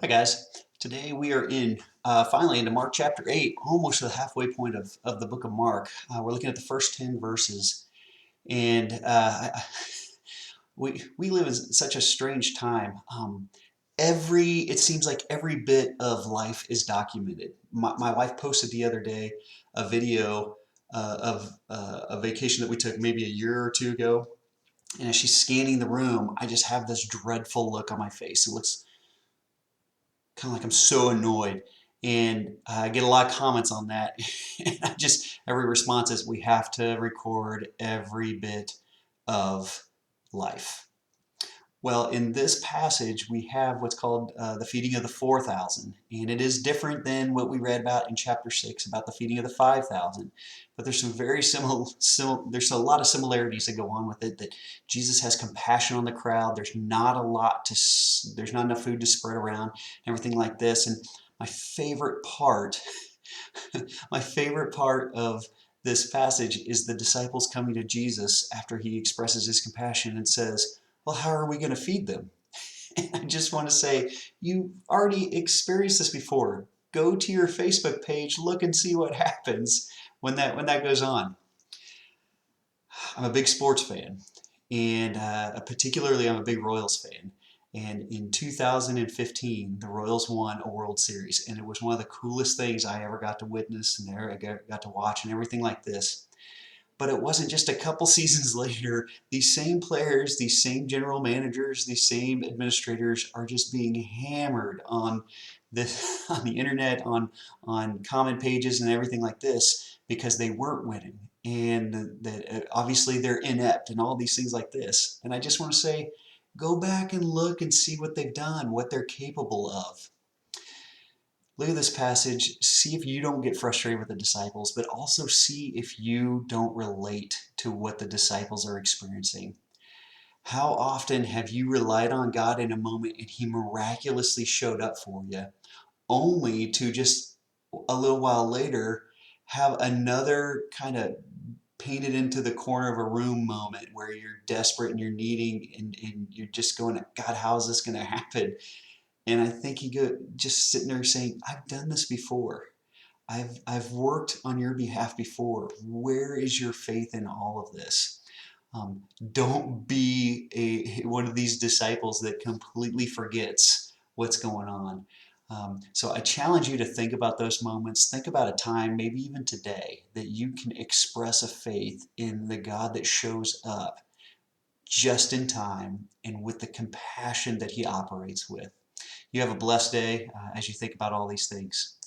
Hi guys. Today we are in finally into Mark chapter 8, almost to the halfway point of the book of Mark. We're looking at the first 10 verses, and we live in such a strange time. It seems like every bit of life is documented. My wife posted the other day a video of a vacation that we took maybe a year or two ago, and as she's scanning the room, I just have this dreadful look on my face. It looks kind of like I'm so annoyed. And I get a lot of comments on that. And every response is we have to record every bit of life. Well, in this passage, we have what's called the feeding of the 4,000, and it is different than what we read about in chapter 6 about the feeding of the 5,000. But there's some there's a lot of similarities that go on with it. That Jesus has compassion on the crowd. There's not enough food to spread around, everything like this. And my favorite part, my favorite part of this passage is the disciples coming to Jesus after he expresses his compassion and says, well, how are we going to feed them? And I just want to say, you've already experienced this before. Go to your Facebook page, look and see what happens when that goes on. I'm a big sports fan, and particularly I'm a big Royals fan. And in 2015, the Royals won a World Series, and it was one of the coolest things I ever got to witness and I got to watch and everything like this. But it wasn't just a couple seasons later. These same players, these same general managers, these same administrators are just being hammered on the on the internet, on comment pages and everything like this because they weren't winning, and that obviously they're inept and all these things like this. And I just want to say, go back and look and see what they've done, what they're capable of. Look at this passage, see if you don't get frustrated with the disciples, but also see if you don't relate to what the disciples are experiencing. How often have you relied on God in a moment and He miraculously showed up for you, only to just a little while later have another kind of painted into the corner of a room moment where you're desperate and you're needing and you're just going, God, how is this going to happen? And I think just sitting there saying, I've done this before. I've worked on your behalf before. Where is your faith in all of this? Don't be one of these disciples that completely forgets what's going on. So I challenge you to think about those moments. Think about a time, maybe even today, that you can express a faith in the God that shows up just in time and with the compassion that He operates with. You have a blessed day as you think about all these things.